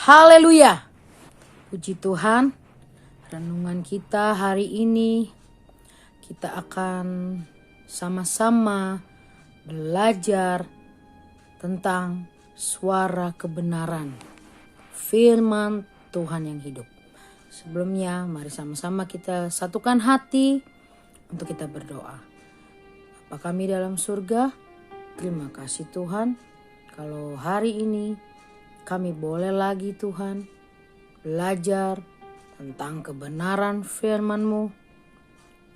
Haleluya. Puji Tuhan. Renungan kita hari ini kita akan sama-sama belajar tentang suara kebenaran, firman Tuhan yang hidup. Sebelumnya mari sama-sama kita satukan hati untuk kita berdoa. Bapa kami dalam surga, terima kasih Tuhan kalau hari ini kami boleh lagi Tuhan belajar tentang kebenaran firman-Mu.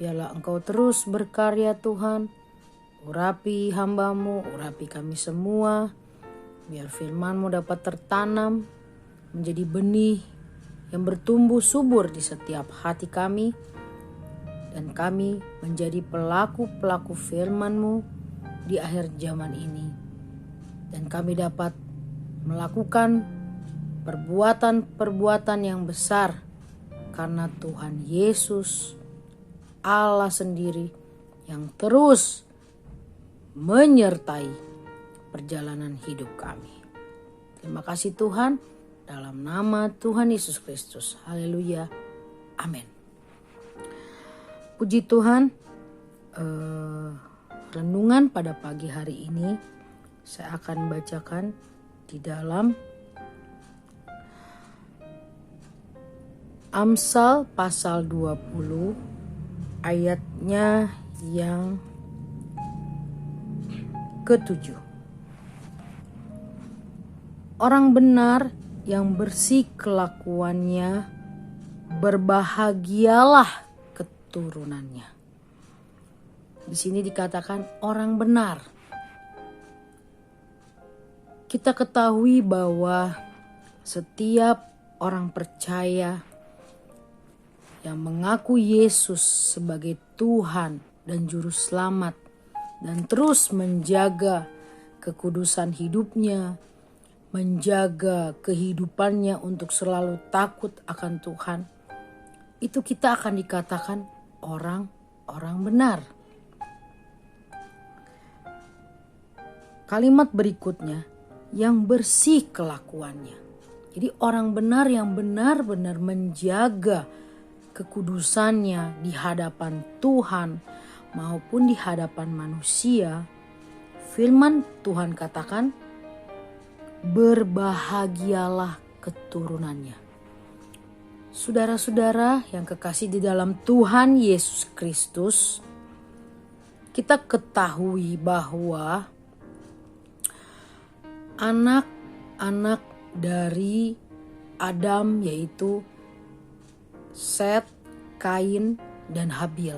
Biarlah Engkau terus berkarya Tuhan, urapi hamba-Mu, urapi kami semua. Biar firman-Mu dapat tertanam menjadi benih yang bertumbuh subur di setiap hati kami. Dan kami menjadi pelaku-pelaku firman-Mu di akhir zaman ini. Dan kami dapat melakukan perbuatan-perbuatan yang besar karena Tuhan Yesus Allah sendiri yang terus menyertai perjalanan hidup kami. Terima kasih Tuhan, dalam nama Tuhan Yesus Kristus. Haleluya. Amin. Puji Tuhan, renungan pada pagi hari ini saya akan bacakan di dalam Amsal pasal 20 ayatnya yang ke-7. Orang benar yang bersih kelakuannya, berbahagialah keturunannya. Di sini dikatakan orang benar. Kita ketahui bahwa setiap orang percaya yang mengaku Yesus sebagai Tuhan dan Juru Selamat dan terus menjaga kekudusan hidupnya, menjaga kehidupannya untuk selalu takut akan Tuhan, itu kita akan dikatakan orang benar. Kalimat berikutnya, yang bersih kelakuannya. Jadi orang benar yang benar-benar menjaga kekudusannya di hadapan Tuhan maupun di hadapan manusia. Firman Tuhan katakan, berbahagialah keturunannya. Saudara-saudara yang kekasih di dalam Tuhan Yesus Kristus, kita ketahui bahwa anak-anak dari Adam yaitu Set, Kain, dan Habil.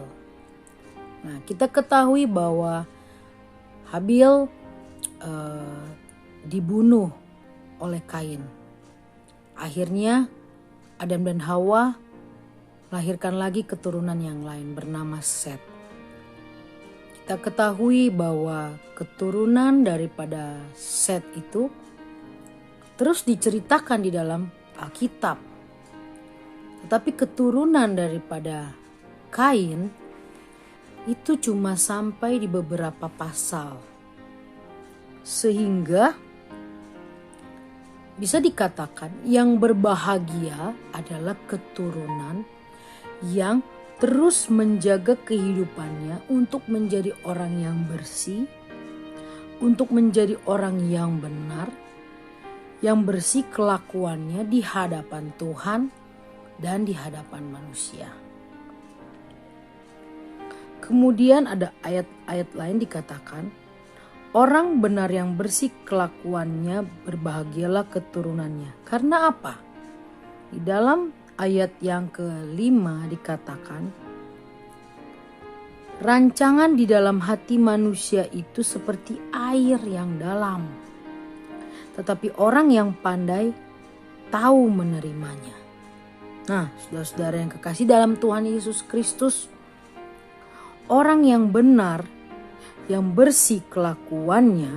Nah, kita ketahui bahwa Habil dibunuh oleh Kain. Akhirnya Adam dan Hawa melahirkan lagi keturunan yang lain bernama Set. Kita ketahui bahwa keturunan daripada Set itu terus diceritakan di dalam Alkitab. Tetapi keturunan daripada Kain itu cuma sampai di beberapa pasal. Sehingga bisa dikatakan yang berbahagia adalah keturunan yang terus menjaga kehidupannya untuk menjadi orang yang bersih, untuk menjadi orang yang benar, yang bersih kelakuannya di hadapan Tuhan dan di hadapan manusia. Kemudian ada ayat-ayat lain dikatakan, orang benar yang bersih kelakuannya, berbahagialah keturunannya. Karena apa? Di dalam ayat yang ke-5 dikatakan, rancangan di dalam hati manusia itu seperti air yang dalam, tetapi orang yang pandai tahu menerimanya. Nah, saudara-saudara yang kekasih dalam Tuhan Yesus Kristus, orang yang benar, yang bersih kelakuannya,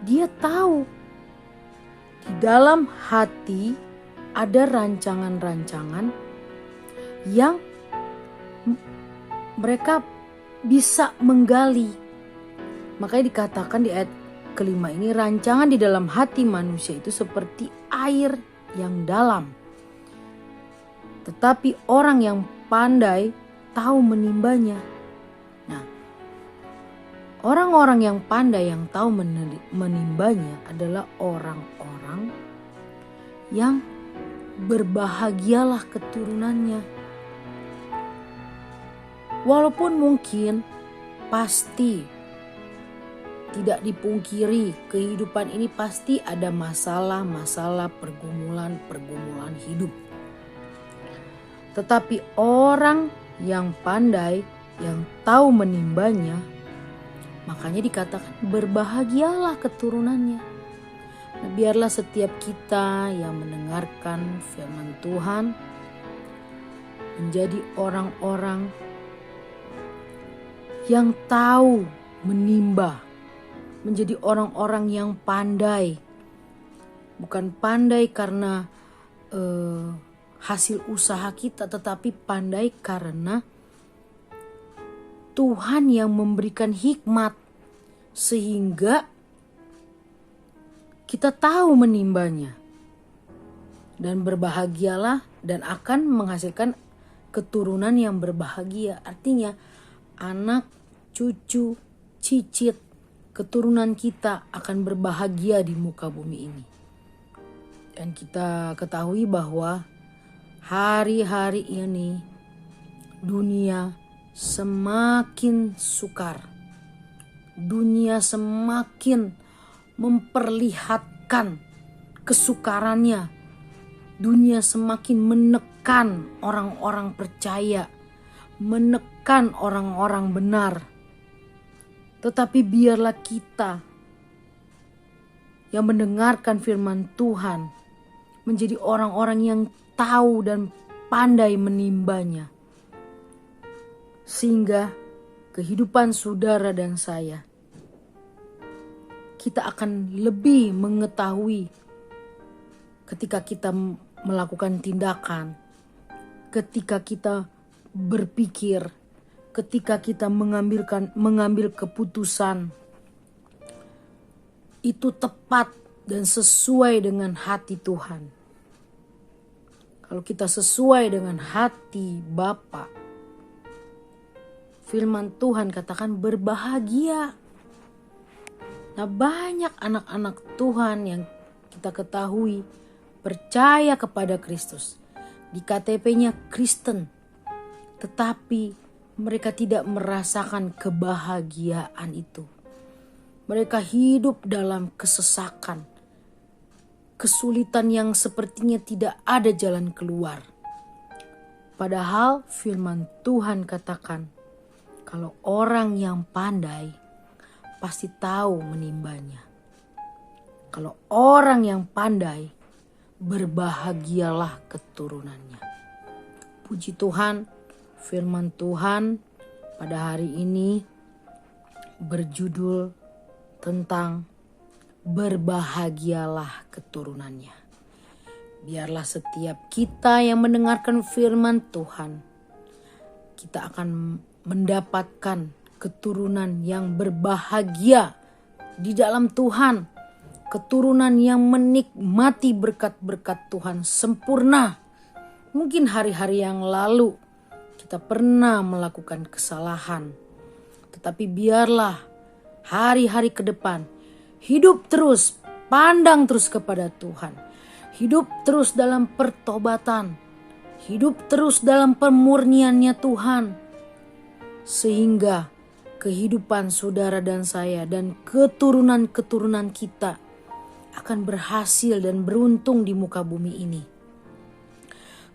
dia tahu di dalam hati ada rancangan-rancangan yang mereka bisa menggali. Makanya dikatakan di ayat ke-5 ini, rancangan di dalam hati manusia itu seperti air yang dalam. Tetapi orang yang pandai tahu menimbanya. Nah, orang-orang yang pandai yang tahu menimbanya adalah orang-orang yang berbahagialah keturunannya. Walaupun mungkin pasti tidak dipungkiri, kehidupan ini pasti ada masalah-masalah, pergumulan hidup. Tetapi orang yang pandai, yang tahu menimbanya, makanya dikatakan berbahagialah keturunannya. Nah, biarlah setiap kita yang mendengarkan firman Tuhan menjadi orang-orang yang tahu menimba, menjadi orang-orang yang pandai. Bukan pandai karena hasil usaha kita, tetapi pandai karena Tuhan yang memberikan hikmat sehingga kita tahu menimbanya. Dan berbahagialah dan akan menghasilkan keturunan yang berbahagia. Artinya anak, cucu, cicit, keturunan kita akan berbahagia di muka bumi ini. Dan kita ketahui bahwa hari-hari ini dunia semakin sukar. Dunia semakin memperlihatkan kesukarannya. Dunia semakin menekan orang-orang percaya, menekan orang-orang benar. Tetapi biarlah kita yang mendengarkan firman Tuhan menjadi orang-orang yang tahu dan pandai menimbanya. Sehingga kehidupan saudara dan saya, kita akan lebih mengetahui ketika kita melakukan tindakan, ketika kita berpikir, ketika kita mengambil keputusan, itu tepat dan sesuai dengan hati Tuhan. Kalau kita sesuai dengan hati Bapa, firman Tuhan katakan berbahagia. Nah, banyak anak-anak Tuhan yang kita ketahui percaya kepada Kristus. Di KTP-nya Kristen, tetapi mereka tidak merasakan kebahagiaan itu. Mereka hidup dalam kesesakan, kesulitan yang sepertinya tidak ada jalan keluar. Padahal firman Tuhan katakan, kalau orang yang pandai pasti tahu menimbanya. Kalau orang yang pandai, berbahagialah keturunannya. Puji Tuhan, firman Tuhan pada hari ini berjudul tentang berbahagialah keturunannya. Biarlah setiap kita yang mendengarkan firman Tuhan, kita akan mendapatkan keturunan yang berbahagia di dalam Tuhan. Keturunan yang menikmati berkat-berkat Tuhan sempurna. Mungkin hari-hari yang lalu kita pernah melakukan kesalahan. Tetapi biarlah hari-hari ke depan hidup terus, pandang terus kepada Tuhan. Hidup terus dalam pertobatan. Hidup terus dalam pemurniannya Tuhan. Sehingga kehidupan saudara dan saya dan keturunan-keturunan kita akan berhasil dan beruntung di muka bumi ini.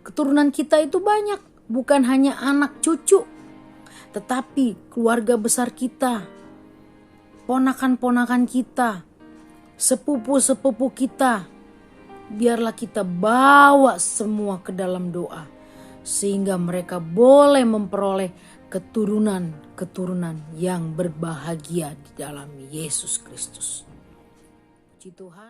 Keturunan kita itu banyak, bukan hanya anak cucu, tetapi keluarga besar kita, ponakan-ponakan kita, sepupu-sepupu kita. Biarlah kita bawa semua ke dalam doa, sehingga mereka boleh memperoleh keturunan yang berbahagia di dalam Yesus Kristus. Puji Tuhan.